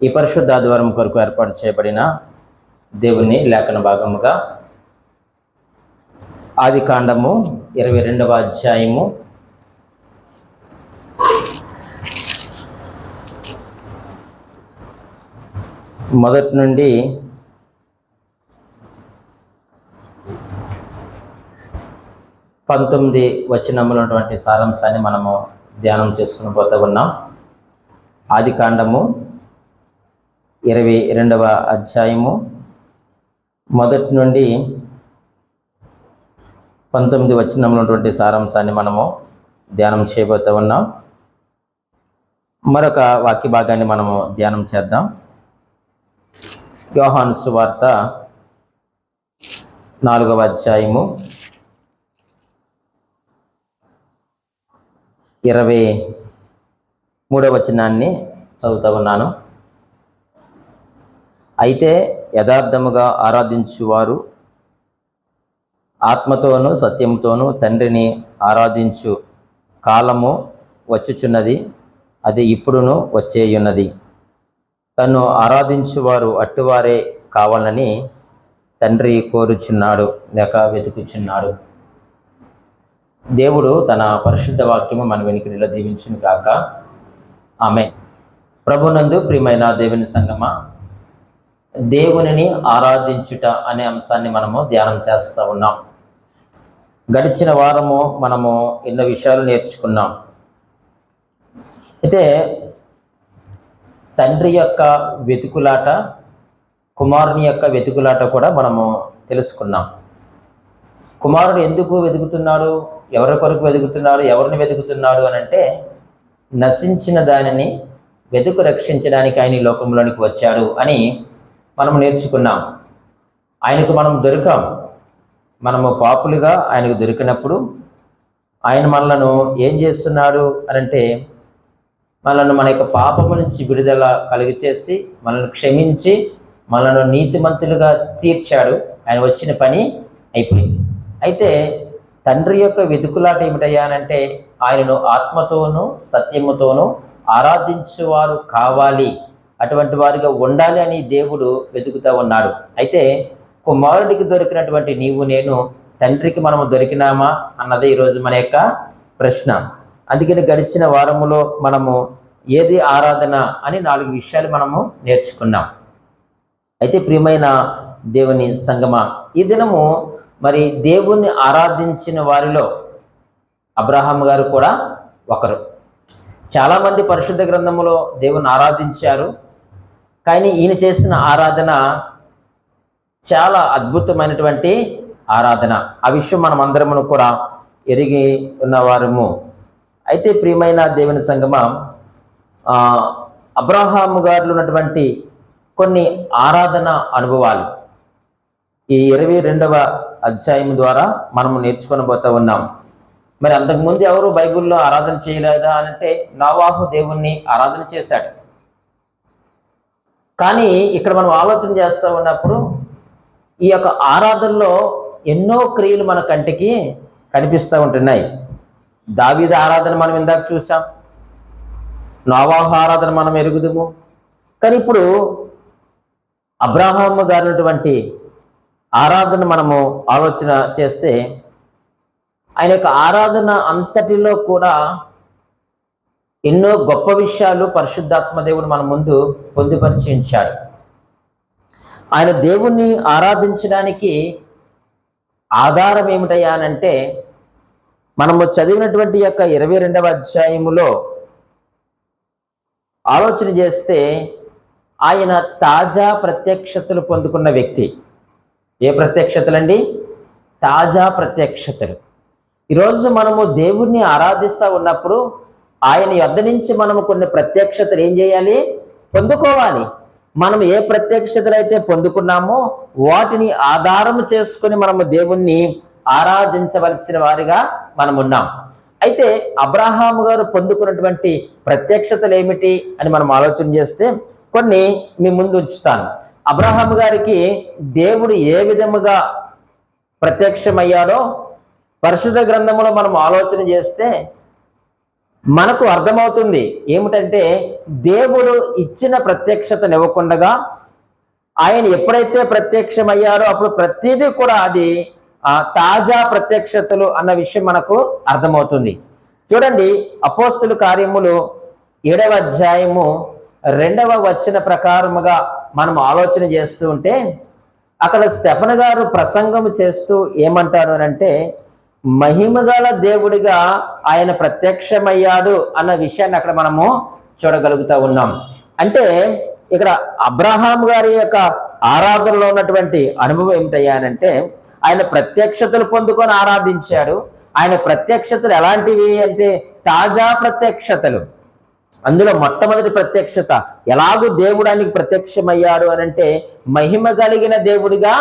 ఈ పరిశుద్ధ ఆదివారం కొరకు ఏర్పాటు చేయబడిన దేవుని లేఖన భాగముగా ఆదికాండము 22వ అధ్యాయము మొదటి నుండి 19 వచనములు ఉన్నటువంటి సారాంశాన్ని మనము ధ్యానం చేసుకుని పోతూ ఉన్నాం. ఆదికాండము 22వ అధ్యాయము మొదటి నుండి 19 వచనములు ఉన్నటువంటి సారాంశాన్ని మనము ధ్యానం చేయబోతూ ఉన్నాం. మరొక వాక్య భాగాన్ని మనము ధ్యానం చేద్దాం. యోహాను సువార్త 4వ అధ్యాయము 23వ వచనాన్ని చదువుతూ ఉన్నాను. అయితే యథార్థముగా ఆరాధించువారు ఆత్మతోనూ సత్యంతోనూ తండ్రిని ఆరాధించు కాలము వచ్చుచున్నది, అది ఇప్పుడును వచ్చేయున్నది. తను ఆరాధించువారు అట్టువారే కావాలని తండ్రి కోరుచున్నాడు లేక వెతుకుచున్నాడు. దేవుడు తన పరిశుద్ధ వాక్యము మన వెనుకడిలో దీవించును గాక. ఆమేన్. ప్రభునందు ప్రియమైన దేవుని సంగమా, దేవునిని ఆరాధించుట అనే అంశాన్ని మనము ధ్యానం చేస్తూ ఉన్నాం. గడిచిన వారము మనము ఎన్నో విషయాలు నేర్చుకున్నాం. అయితే తండ్రి యొక్క వెతుకులాట, కుమారుని యొక్క వెతుకులాట కూడా మనము తెలుసుకున్నాం. కుమారుడు ఎందుకు వెతుకుతున్నాడు, ఎవరి కొరకు వెతుకుతున్నాడు, ఎవరిని వెతుకుతున్నాడు అని అంటే, నశించిన దానిని వెతుకు రక్షించడానికి ఆయన ఈ లోకంలోనికి వచ్చాడు అని మనము నేర్చుకున్నాం. ఆయనకు మనం దొరికాం. మనము పాపులుగా ఆయనకు దొరికినప్పుడు ఆయన మనలను ఏం చేస్తున్నాడు అని అంటే, మనల్ని మన యొక్క పాపము నుంచి విడుదల కలిగచేసి మనల్ని క్షమించి మనల్ని నీతిమంతులుగా తీర్చాడు. ఆయన వచ్చిన పని అయిపోయింది. అయితే తండ్రి యొక్క వెతుకులాట ఏమిటయ్యా అనంటే, ఆయనను ఆత్మతోనూ సత్యముతోనూ ఆరాధించేవారు కావాలి, అటువంటి వారిగా ఉండాలి అని దేవుడు వెతుకుతూ ఉన్నాడు. అయితే కుమారుడికి దొరికినటువంటి నీవు నేను తండ్రికి మనము దొరికినామా అన్నదే ఈరోజు మన యొక్క ప్రశ్న. అందుకని గడిచిన వారములో మనము ఏది ఆరాధన అని 4 విషయాలు మనము నేర్చుకున్నాం. అయితే ప్రియమైన దేవుని సంగమా, ఈ దినము మరి దేవుణ్ణి ఆరాధించిన వారిలో అబ్రహాము గారు కూడా ఒకరు. చాలామంది పరిశుద్ధ గ్రంథములో దేవుని ఆరాధించారు, కానీ ఈయన చేసిన ఆరాధన చాలా అద్భుతమైనటువంటి ఆరాధన. ఆ విషయం మనం అందరము కూడా ఎరిగి ఉన్నవారము. అయితే ప్రియమైన దేవుని సంగమా, అబ్రహాము గారిలో ఉన్నటువంటి కొన్ని ఆరాధన అనుభవాలు ఈ 22వ అధ్యాయం ద్వారా మనము నేర్చుకొని పోతూ ఉన్నాం. మరి అంతకుముందు ఎవరు బైబిల్లో ఆరాధన చేయలేదా అంటే, నోవాహు దేవుణ్ణి ఆరాధన చేశాడు. కానీ ఇక్కడ మనం ఆలోచన చేస్తూ ఉన్నప్పుడు ఈ యొక్క ఆరాధనలో ఎన్నో క్రియలు మన కంటికి కనిపిస్తూ ఉంటున్నాయి. దావీదు ఆరాధన మనం ఇందాక చూసాం, నోవాహు ఆరాధన మనం ఎరుగుదుము. కానీ ఇప్పుడు అబ్రహాము గారినటువంటి ఆరాధన మనము ఆలోచన చేస్తే, ఆయన యొక్క ఆరాధన అంతటిలో కూడా ఎన్నో గొప్ప విషయాలు పరిశుద్ధాత్మ దేవుడు మన ముందు పొందుపరిచి ఉంచాడు. ఆయన దేవుణ్ణి ఆరాధించడానికి ఆధారం ఏమిటయ్యా అనంటే, మనము చదివినటువంటి యొక్క 22వ అధ్యాయములో ఆలోచన చేస్తే ఆయన తాజా ప్రత్యక్షతలు పొందుకున్న వ్యక్తి. ఏ ప్రత్యక్షతలండి? తాజా ప్రత్యక్షతలు. ఈరోజు మనము దేవుణ్ణి ఆరాధిస్తూ ఉన్నప్పుడు ఆయన యొద్ద నుంచి మనము కొన్ని ప్రత్యక్షతలు ఏం చేయాలి? పొందుకోవాలి. మనం ఏ ప్రత్యక్షతలు అయితే పొందుకున్నామో వాటిని ఆధారం చేసుకొని మనము దేవుణ్ణి ఆరాధించవలసిన వారిగా మనం ఉన్నాం. అయితే అబ్రహాము గారు పొందుకున్నటువంటి ప్రత్యక్షతలు ఏమిటి అని మనం ఆలోచన చేస్తే కొన్ని మీ ముందు ఉంచుతాను. అబ్రహాము గారికి దేవుడు ఏ విధముగా ప్రత్యక్షమయ్యాడో పరిశుద్ధ గ్రంథంలో మనం ఆలోచన చేస్తే మనకు అర్థమవుతుంది ఏమిటంటే దేవుడు ఇచ్చిన ప్రత్యక్షతనివ్వకుండా ఆయన ఎప్పుడైతే ప్రత్యక్షమయ్యారో అప్పుడు ప్రతిదీ కూడా అది తాజా ప్రత్యక్షతలు అన్న విషయం మనకు అర్థమవుతుంది. చూడండి, అపోస్తుల కార్యములు 7వ అధ్యాయము 2వ వచన ప్రకారముగా మనం ఆలోచన చేస్తూ ఉంటే అక్కడ స్టెఫెను గారు ప్రసంగం చేస్తూ ఏమంటాడు అంటే, మహిమగల దేవుడిగా ఆయన ప్రత్యక్షమయ్యాడు అన్న విషయాన్ని అక్కడ మనము చూడగలుగుతా ఉన్నాం. అంటే ఇక్కడ అబ్రహాం గారి యొక్క ఆరాధనలో ఉన్నటువంటి అనుభవం ఏమిటయ్యానంటే, ఆయన ప్రత్యక్షతలు పొందుకొని ఆరాధించాడు. ఆయన ప్రత్యక్షతలు ఎలాంటివి అంటే తాజా ప్రత్యక్షతలు. అందులో మొట్టమొదటి ప్రత్యక్షత ఎలాగూ దేవుడు ఆయనకి ప్రత్యక్షమయ్యాడు అని అంటే మహిమ కలిగిన దేవుడిగా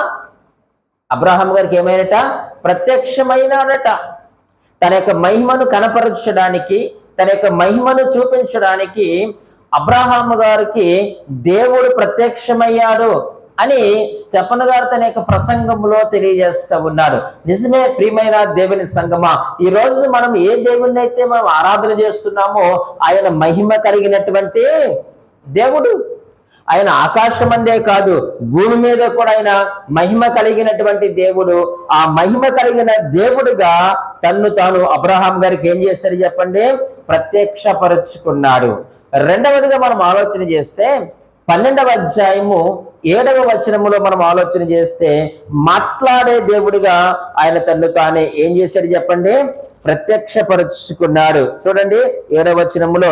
అబ్రహాం గారికి ఏమైనట ప్రత్యక్షమైనాడట. తన యొక్క మహిమను కనపరచడానికి, తన యొక్క మహిమను చూపించడానికి అబ్రహాం గారికి దేవుడు ప్రత్యక్షమయ్యాడు అని స్టెఫెను గారు తన యొక్క ప్రసంగంలో తెలియజేస్తూ ఉన్నారు. నిజమే ప్రియమైన దేవుని సంగమా, ఈ రోజు మనం ఏ దేవుణ్ణి అయితే మనం ఆరాధన చేస్తున్నామో ఆయన మహిమ కలిగినటువంటి దేవుడు. ఆయన ఆకాశమందే కాదు భూమి మీద కూడా ఆయన మహిమ కలిగినటువంటి దేవుడు. ఆ మహిమ కలిగిన దేవుడుగా తన్ను తాను అబ్రహాం గారికి ఏం చేశాడు చెప్పండి, ప్రత్యక్షపరుచుకున్నాడు. రెండవదిగా మనం ఆలోచన చేస్తే 12వ అధ్యాయము 7వ వచనములో మనం ఆలోచన చేస్తే మాట్లాడే దేవుడిగా ఆయన తన్ను తానే ఏం చేశాడు చెప్పండి, ప్రత్యక్షపరుచుకున్నాడు. చూడండి 7వ వచనములో,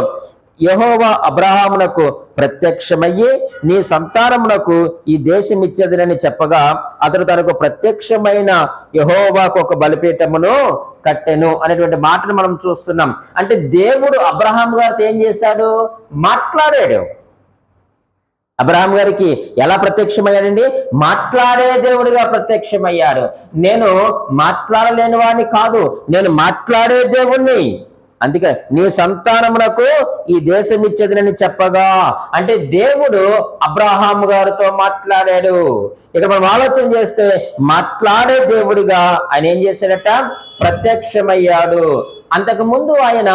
యెహోవా అబ్రహామునకు ప్రత్యక్షమయ్యి నీ సంతానమునకు ఈ దేశం ఇచ్చేదనని చెప్పగా అతడు తనకు ప్రత్యక్షమైన యెహోవాకు ఒక బలిపీఠమును కట్టెను అనేటువంటి మాటను మనం చూస్తున్నాం. అంటే దేవుడు అబ్రహాం గారితో ఏం చేశాడు, మాట్లాడాడు. అబ్రహాం గారికి ఎలా ప్రత్యక్షమయ్యాడండి, మాట్లాడే దేవుడిగా ప్రత్యక్షమయ్యాడు. నేను మాట్లాడలేని వాడిని కాదు, నేను మాట్లాడే దేవుణ్ణి. అందుకే నీ సంతానమునకు ఈ దేశం ఇచ్చేదనని చెప్పగా, అంటే దేవుడు అబ్రహాం గారితో మాట్లాడాడు. ఇక మనం ఆలోచన చేస్తే మాట్లాడే దేవుడిగా ఆయన ఏం చేశాడట, ప్రత్యక్షమయ్యాడు. అంతకుముందు ఆయన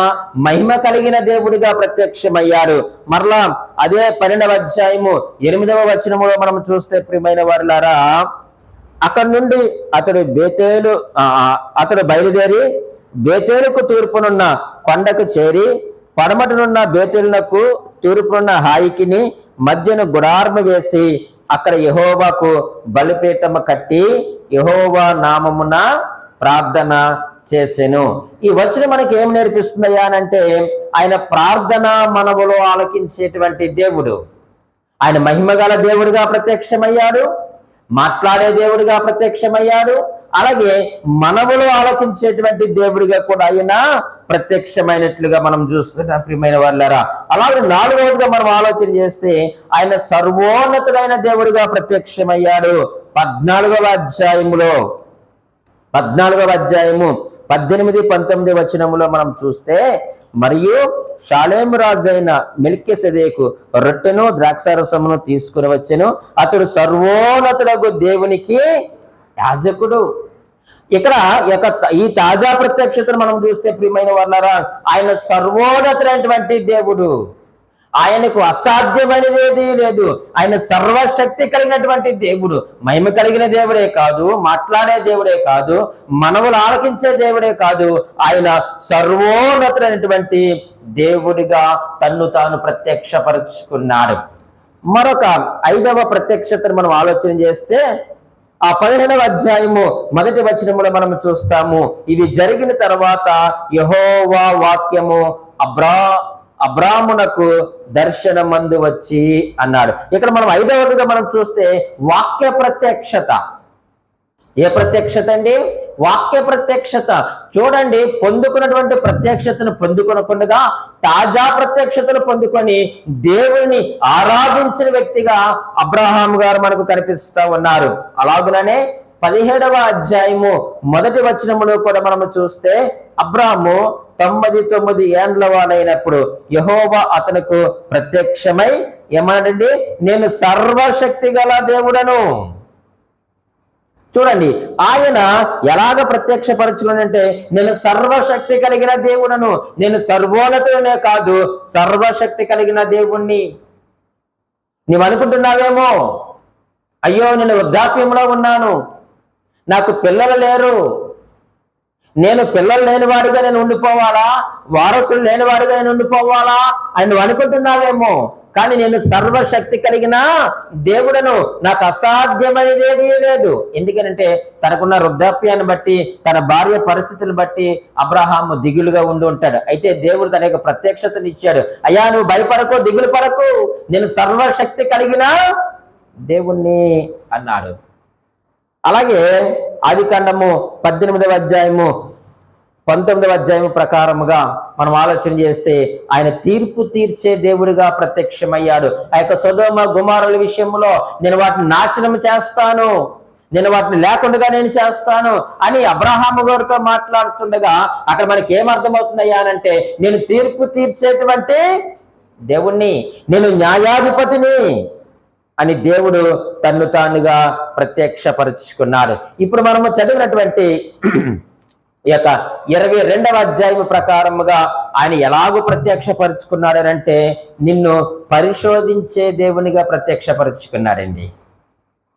మహిమ కలిగిన దేవుడిగా ప్రత్యక్షమయ్యాడు. మరలా అదే 12వ అధ్యాయము 8వ వచనములో మనం చూస్తే ప్రియమైన వారులారా, అక్కడి నుండి అతడు బయలుదేరి బేతేలుకు తూర్పునున్న కొండకు చేరి పడమటనున్న బేతేలునకు తూర్పునున్న హాయికిని మధ్యన గుడారము వేసి అక్కడ యెహోవాకు బలిపీఠము కట్టి యెహోవా నామమున ప్రార్థన చేసెను. ఈ వచనం మనకి ఏం నేర్పిస్తుందయ్యా అంటే ఆయన ప్రార్థన మనవులో ఆలకించేటువంటి దేవుడు. ఆయన మహిమగల దేవుడిగా ప్రత్యక్షమయ్యాడు, మాట్లాడే దేవుడిగా ప్రత్యక్షమయ్యాడు, అలాగే మనవులు ఆలోచించేటువంటి దేవుడిగా కూడా ఆయన ప్రత్యక్షమైనట్లుగా మనం చూస్తున్నాం ప్రియమైన వాళ్ళారా. అలాగే 4వదిగా మనం ఆలోచన చేస్తే ఆయన సర్వోన్నతుడైన దేవుడిగా ప్రత్యక్షమయ్యాడు. 14వ అధ్యాయములో 18, 19 వచనములో మనం చూస్తే, మరియు షాలేము రాజైన మెల్కీసెదెకు రొట్టెను ద్రాక్షారసమును తీసుకుని వచ్చెను, అతడు సర్వోన్నతుడగు దేవునికి యాజకుడు. ఇక్కడ ఈ తాజా ప్రత్యక్షతను మనం చూస్తే ప్రియమైన వాళ్ళారా, ఆయన సర్వోన్నతుడైనటువంటి దేవుడు. ఆయనకు అసాధ్యమైనది ఏదీ లేదు. ఆయన సర్వశక్తి కలిగినటువంటి దేవుడు. మహిమ కలిగిన దేవుడే కాదు, మాట్లాడే దేవుడే కాదు, మనవులు ఆలకించే దేవుడే కాదు, ఆయన సర్వోన్నతుడైనటువంటి దేవుడిగా తన్ను తాను ప్రత్యక్షపరుచుకున్నాడు. మరొక 5వ ప్రత్యక్షతను మనం ఆలోచన చేస్తే ఆ 15వ అధ్యాయము 1వ వచనములో మనం చూస్తాము. ఇవి జరిగిన తర్వాత యెహోవా వాక్యము అబ్రామునకు దర్శనమందు వచ్చి అన్నాడు. ఇక్కడ మనం 5వదిగా మనం చూస్తే వాక్య ప్రత్యక్షత. ఏ ప్రత్యక్షత అండి? వాక్య ప్రత్యక్షత. చూడండి, పొందుకున్నటువంటి ప్రత్యక్షతను పొందుకొనకుండా తాజా ప్రత్యక్షతను పొందుకొని దేవుని ఆరాధించిన వ్యక్తిగా అబ్రహాం గారు మనకు కనిపిస్తా ఉన్నారు. అలాగుననే 17వ అధ్యాయము 1వ వచనములో కూడా మనము చూస్తే అబ్రాహాము 99 ఏండ్ల వాడైనప్పుడు యెహోవా అతనికి ప్రత్యక్షమై ఏమన్నాడండి, నేను సర్వశక్తి గల దేవుడను. చూడండి, ఆయన ఎలాగ ప్రత్యక్షపరచుకున్నాడంటే, నేను సర్వశక్తి కలిగిన దేవుడను, నేను సర్వోన్నతుడనే కాదు సర్వశక్తి కలిగిన దేవుణ్ణి. నువ్వు అనుకుంటున్నావేమో, అయ్యో నేను వృద్ధాప్యంలో ఉన్నాను, నాకు పిల్లలు లేరు, నేను పిల్లలు లేనివాడిగా నేను ఉండిపోవాలా, వారసులు లేనివాడిగా నేను ఉండిపోవాలా అని నువ్వు అనుకుంటున్నావేమో. కానీ నేను సర్వశక్తి కలిగిన దేవుడను, నాకు అసాధ్యమైనది ఏదీ లేదు. ఎందుకనంటే తనకున్న వృద్ధాప్యాన్ని బట్టి, తన భార్య పరిస్థితులను బట్టి అబ్రహాము దిగులుగా ఉండి ఉంటాడు. అయితే దేవుడు తన యొక్క ప్రత్యక్షతను ఇచ్చాడు. అయ్యా నువ్వు భయపడకు, దిగులు పడకు, నేను సర్వశక్తి కలిగిన దేవుణ్ణి అన్నాడు. అలాగే ఆదికాండము 18వ అధ్యాయము 19వ అధ్యాయము ప్రకారముగా మనం ఆలోచన చేస్తే, ఆయన తీర్పు తీర్చే దేవుడిగా ప్రత్యక్షమయ్యాడు. ఆ యొక్క సొదొమ గొమొర్రాల విషయంలో నేను వాటిని నాశనం చేస్తాను, నేను వాటిని లేకుండా నేను చేస్తాను అని అబ్రహాము గారితో మాట్లాడుతుండగా అక్కడ మనకి ఏమర్థమవుతుందయ్యా అంటే, నేను తీర్పు తీర్చేటువంటి దేవుణ్ణి, నేను న్యాయాధిపతిని అని దేవుడు తన్ను తానుగా ప్రత్యక్షపరుచుకున్నాడు. ఇప్పుడు మనము చదివినటువంటి ఈ యొక్క 22వ అధ్యాయం ప్రకారముగా ఆయన ఎలాగూ ప్రత్యక్షపరుచుకున్నాడనంటే, నిన్ను పరిశోధించే దేవునిగా ప్రత్యక్షపరుచుకున్నాడండి.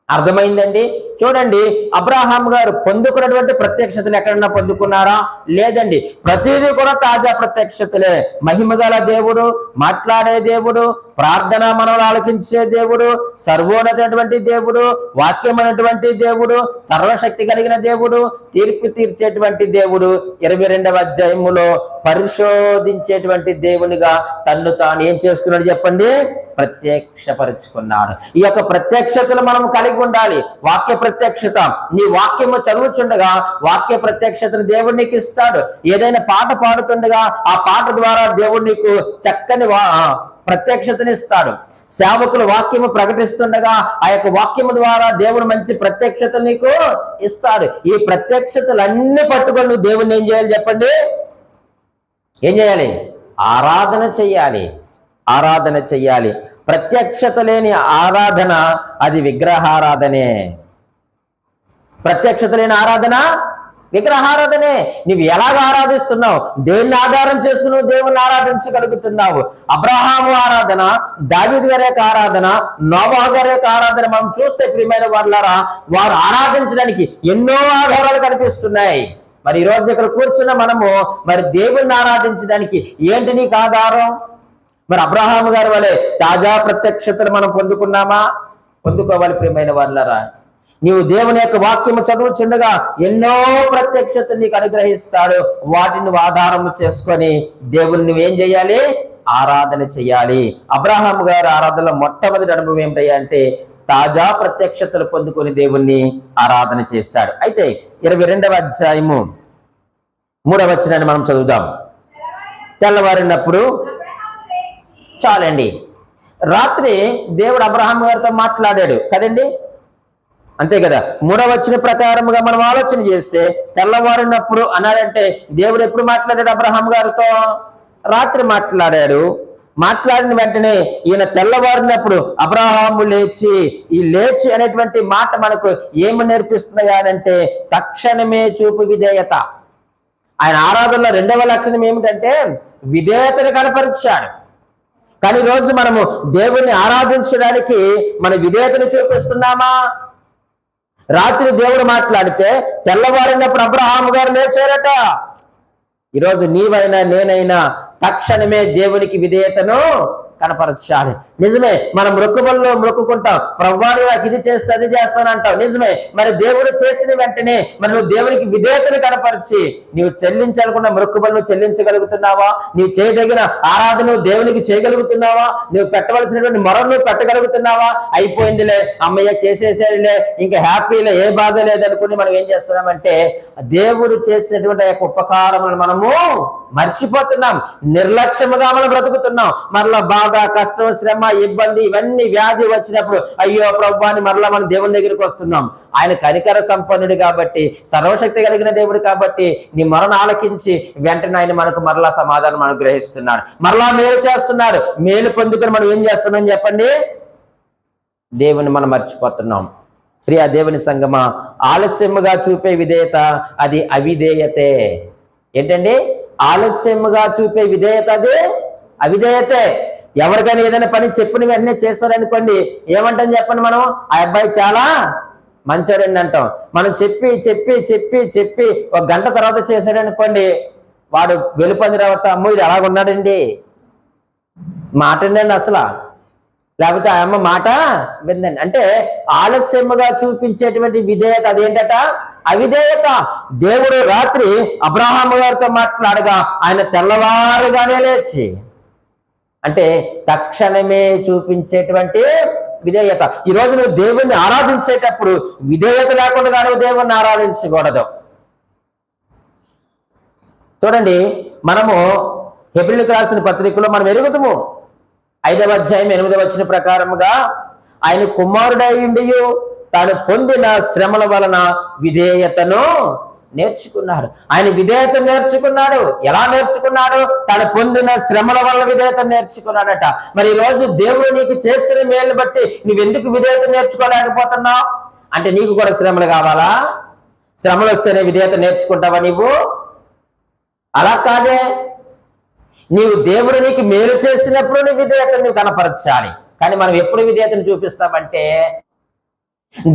అర్థమైందండి? చూడండి, అబ్రహాం గారు పొందుకున్నటువంటి ప్రత్యక్షతలు ఎక్కడన్నా పొందుకున్నారా? లేదండి. ప్రతిదీ కూడా తాజా ప్రత్యక్షతలే. మహిమగల దేవుడు, మాట్లాడే దేవుడు, ప్రార్థన మనవులు ఆలకించే దేవుడు, సర్వోన్నతమైనటువంటి దేవుడు, వాక్యమైనటువంటి దేవుడు, సర్వశక్తి కలిగిన దేవుడు, తీర్పు తీర్చేటువంటి దేవుడు 22వ అధ్యాయములో పరిశోధించేటువంటి దేవునిగా తన్ను తాను ఏం చేసుకున్నాడు చెప్పండి? ప్రత్యక్షపరుచుకున్నాడు. ఈ యొక్క ప్రత్యక్షతలు మనం కలిగి ఉండాలి. వాక్య ప్రత్యక్షత, నీ వాక్యము చదువుచుండగా వాక్య ప్రత్యక్షతను దేవుడు నీకు ఇస్తాడు. ఏదైనా పాట పాడుతుండగా ఆ పాట ద్వారా దేవుడు నీకు చక్కని ప్రత్యక్షతనిస్తాడు. సేవకులు వాక్యము ప్రకటిస్తుండగా ఆ యొక్క వాక్యము ద్వారా దేవుడు మంచి ప్రత్యక్షత నీకు ఇస్తాడు. ఈ ప్రత్యక్షతలన్నీ పట్టుకొని నువ్వు దేవుణ్ణి ఏం చేయాలి చెప్పండి? ఏం చేయాలి? ఆరాధన చెయ్యాలి. ఆరాధన చెయ్యాలి. ప్రత్యక్షత లేని ఆరాధన అది విగ్రహారాధనే. ప్రత్యక్షత లేని ఆరాధన విగ్రహారాధనే. నువ్వు ఎలాగ ఆరాధిస్తున్నావు? దేన్ని ఆధారం చేసుకుని దేవుని ఆరాధించగలుగుతున్నావు? అబ్రహాము ఆరాధన, దావీదు గారి యొక్క ఆరాధన, నోవహు గారి యొక్క ఆరాధన మనం చూస్తే ప్రియమైన వాళ్ళారా, వారు ఆరాధించడానికి ఎన్నో ఆధారాలు కనిపిస్తున్నాయి. మరి ఈ రోజు ఇక్కడ కూర్చున్న మనము మరి దేవుణ్ణి ఆరాధించడానికి ఏంటి నీకు ఆధారం? మరి అబ్రహాము గారి వలె తాజా ప్రత్యక్షతలు మనం పొందుకున్నామా? పొందుకోవాలి ప్రియమైన వాళ్ళారా. నీవు దేవుని యొక్క వాక్యము చదువుచుండగా ఎన్నో ప్రత్యక్షతలు నీకు అనుగ్రహిస్తాడు. వాటిని ఆధారము చేసుకొని దేవుని నువ్వేం చేయాలి? ఆరాధన చెయ్యాలి. అబ్రహాము గారి ఆరాధనలో మొట్టమొదటి అనుభవం ఏమిటయ్యా అంటే, తాజా ప్రత్యక్షతలు పొందుకొని దేవుణ్ణి ఆరాధన చేశాడు. అయితే 22వ అధ్యాయము 3వ వచనాన్ని మనం చదువుదాం. తెల్లవారినప్పుడు చాలండి, రాత్రి దేవుడు అబ్రహాం గారితో మాట్లాడాడు కదండి, అంతే కదా. 3వ వచనం ప్రకారముగా మనం ఆలోచన చేస్తే తెల్లవారినప్పుడు అన్నాడంటే దేవుడు ఎప్పుడు మాట్లాడాడు అబ్రహాం గారితో? రాత్రి మాట్లాడాడు. మాట్లాడిన వెంటనే ఈయన తెల్లవారినప్పుడు అబ్రహాము లేచి, ఈ లేచి అనేటువంటి మాట మనకు ఏమి నేర్పిస్తున్నాయా అంటే తక్షణమే చూపు విధేయత. ఆయన ఆరాధనలో 2వ లక్షణం ఏమిటంటే విధేయతను కనపరిచాడు. కానీ రోజు మనము దేవుణ్ణి ఆరాధించడానికి మన విధేయతను చూపిస్తున్నామా? రాత్రి దేవుడు మాట్లాడితే తెల్లవారినప్పుడు అబ్రహాము గారు లేచారట. ఈరోజు నీవైనా నేనైనా తక్షణమే దేవునికి విధేయతను కనపరచాలి. నిజమే, మనం మొక్కుబల్లో మొక్కుకుంటాం, ప్రభువాడు నాకు ఇది చేస్తే అది చేస్తానంటావు. నిజమే, మరి దేవుడు చేసిన వెంటనే మరి నువ్వు దేవునికి విధేయతను కనపరిచి నీవు చెల్లించాలనుకున్న మొక్కుబళ్ళు చెల్లించగలుగుతున్నావా? నీవు చేయదగిన ఆరాధన దేవునికి చేయగలుగుతున్నావా? నువ్వు పెట్టవలసినటువంటి మొర నువ్వు పెట్టగలుగుతున్నావా? అయిపోయిందిలే, అమ్మయ్య చేసేసేలే, ఇంకా హ్యాపీలే, ఏ బాధ లేదనుకుని మనం ఏం చేస్తున్నామంటే దేవుడు చేసినటువంటి యొక్క ఉపకారములను మనము మర్చిపోతున్నాం. నిర్లక్ష్యముగా మనం బ్రతుకుతున్నాం. మరలా బాధ, కష్టం, శ్రమ, ఇబ్బంది, ఇవన్నీ వ్యాధి వచ్చినప్పుడు అయ్యో ప్రభువా అని మరలా మనం దేవుని దగ్గరికి వస్తున్నాం. ఆయన కనికర సంపన్నుడు కాబట్టి, సర్వశక్తి కలిగిన దేవుడు కాబట్టి నీ మొరను ఆలకించి వెంటనే ఆయన మనకు మరలా సమాధానం అనుగ్రహిస్తున్నాడు, మరలా మేలు చేస్తున్నాడు. మేలు పొందుకొని మనం ఏం చేస్తున్నాం చెప్పండి? దేవుని మనం మర్చిపోతున్నాం. ప్రియ దేవుని సంగమా, ఆలస్యముగా చూపే విధేయత అది అవిధేయతే. ఏంటండి? ఆలస్యముగా చూపే విధేయత అది అవిధేయతే. ఎవరికైనా ఏదైనా పని చెప్పిన వెంటనే చేస్తారనుకోండి, ఏమంటాం చెప్పండి మనం? ఆ అబ్బాయి చాలా మంచోడండి అంటాం. మనం చెప్పి చెప్పి చెప్పి చెప్పి ఒక గంట తర్వాత చేశాడనుకోండి, వాడు వెలుపొంది తర్వాత అమ్మో ఇది అలాగున్నాడండి, మాట అండి అసలు, లేకపోతే ఆ అమ్మ మాట విందండి. అంటే ఆలస్యముగా చూపించేటువంటి విధేయత అదేంటట? అవిధేయత. దేవుడు రాత్రి అబ్రహాము గారితో మాట్లాడగా ఆయన తెల్లవారుగానే లేచి, అంటే తక్షణమే చూపించేటువంటి విధేయత. ఈరోజు నువ్వు దేవుణ్ణి ఆరాధించేటప్పుడు విధేయత లేకుండా నువ్వు దేవుణ్ణి ఆరాధించకూడదు. చూడండి, మనము హెబ్రీయులకు రాసిన పత్రికలో మనం ఎరుగుతాము 5వ అధ్యాయం 8వ వచనం ప్రకారముగా, ఆయన కుమారుడైండి తాను పొందిన శ్రమల వలన విధేయతను నేర్చుకున్నాడు. ఆయన విధేయత నేర్చుకున్నాడు. ఎలా నేర్చుకున్నాడు? తాను పొందిన శ్రమల వల్ల విధేయత నేర్చుకున్నాడట. మరి ఈ రోజు దేవుడు నీకు చేసిన మేలు బట్టి నువ్వెందుకు విధేయత నేర్చుకోలేకపోతున్నావు? అంటే నీకు కూడా శ్రమలు కావాలా? శ్రమలు వస్తేనే విధేయత నేర్చుకుంటావా నీవు? అలా కాదే. నీవు దేవుడు నీకు మేలు చేసినప్పుడు నీ విధేయతను నువ్వు కనపరచాలి. కానీ మనం ఎప్పుడు విధేయతను చూపిస్తామంటే,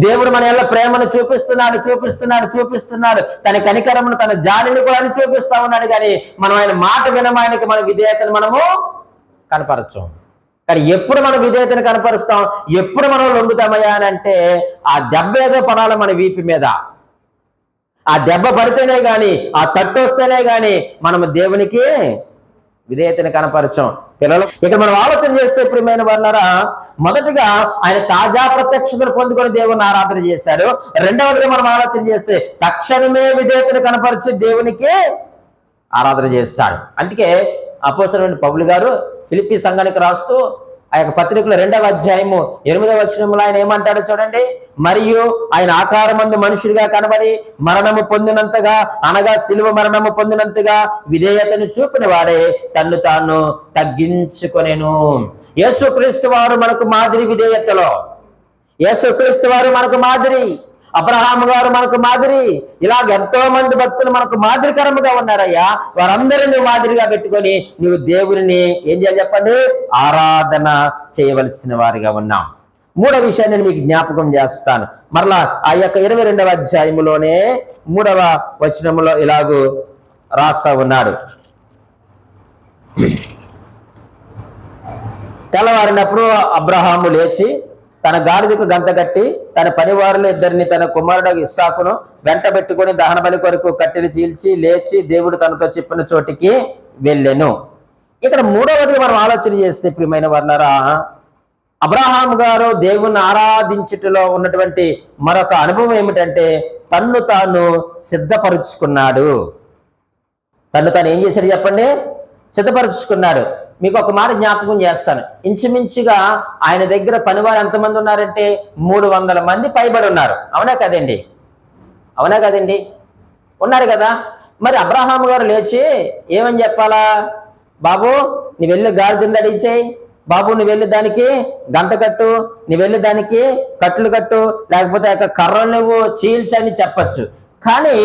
దేవుడు మన యొక్క ప్రేమను చూపిస్తున్నాడు చూపిస్తున్నాడు చూపిస్తున్నాడు, తన కనికరమును తన జాలిని కూడా చూపిస్తా ఉన్నాడు, కానీ మనం ఆయన మాట వినమానికి మన విధేయతను మనము కనపరచం. కానీ ఎప్పుడు మనం విధేయతను కనపరుస్తాం, ఎప్పుడు మనం లొంగుతామయ్యా అని అంటే, ఆ దెబ్బ ఏదో పడాలి మన వీపు మీద. ఆ దెబ్బ పడితేనే గాని, ఆ తట్టు వస్తేనే గాని మనము దేవునికి విధేయతను కనపరచం. పిల్లలు, ఇక్కడ మనం ఆలోచన చేస్తే ప్రియమైన వాళ్ళారా, మొదటిగా ఆయన తాజా ప్రత్యక్షతను పొందుకొని దేవుని ఆరాధన చేశాడు. రెండవదిగా మనం ఆలోచన చేస్తే తక్షణమే విధేయతను కనపరిచి దేవునికి ఆరాధన చేశాడు. అందుకే అపోస్తలుడైన పౌలు గారు ఫిలిప్పీ సంఘానికి రాస్తూ ఆ యొక్క పత్రికలో 2వ అధ్యాయము 8వ వచనంలో ఆయన ఏమంటాడో చూడండి. మరియు ఆయన ఆకారమందు మనుషుడిగా కనబడి మరణము పొందినంతగా, అనగా శిలువ మరణము పొందినంతగా విధేయతను చూపిన వాడే తన్ను తాను తగ్గించుకొనెను. యేసుక్రీస్తు వారు మనకు మాదిరి విధేయతలో. యేసుక్రీస్తు వారు మనకు మాదిరి, అబ్రహాము గారు మనకు మాదిరి, ఇలాగ ఎంతో మంది భక్తులు మనకు మాదిరికరముగా ఉన్నారయ్యా. వారందరినీ మాదిరిగా పెట్టుకొని నువ్వు దేవుని ఏం చేయాలి చెప్పండి? ఆరాధన చేయవలసిన వారిగా ఉన్నాం. మూడవ విషయాన్ని నేను మీకు జ్ఞాపకం చేస్తాను. మరలా ఆ యొక్క 22వ అధ్యాయములోనే 3వ వచనములో ఇలాగూ రాస్తా ఉన్నాడు. తెల్లవారినప్పుడు అబ్రహాము లేచి తన గాడిదకు గంత కట్టి తన పనివారులు ఇద్దరిని తన కుమారుడు ఇస్సాకును వెంట పెట్టుకుని దహన బలి కొరకు కట్టెలు చీల్చి లేచి దేవుడు తనతో చెప్పిన చోటికి వెళ్ళెను. ఇక్కడ మూడవది మనం ఆలోచన చేస్తే ప్రియమైన వారులారా, అబ్రహాం గారు దేవుణ్ణి ఆరాధించుటలో ఉన్నటువంటి మరొక అనుభవం ఏమిటంటే తన్ను తాను సిద్ధపరుచుకున్నాడు. తన్ను తాను ఏం చేశాడు చెప్పండి? సిద్ధపరుచుకున్నాడు. మీకు ఒక మాట జ్ఞాపకం చేస్తాను. ఇంచుమించుగా ఆయన దగ్గర పనివారు ఎంతమంది ఉన్నారంటే 300 మంది పైబడి ఉన్నారు. అవునా కదండి? అవునా కదండి? ఉన్నారు కదా. మరి అబ్రహాం గారు లేచి ఏమని చెప్పాలా? బాబు నువ్వు వెళ్ళి గాడిదని రెడీ చేయి, బాబు నువ్వు వెళ్ళి దానికి గంత కట్టు, నువ్వు వెళ్ళి దానికి కట్లు కట్టు, లేకపోతే ఆ కర్రలు నువ్వు చీల్చని చెప్పచ్చు. కానీ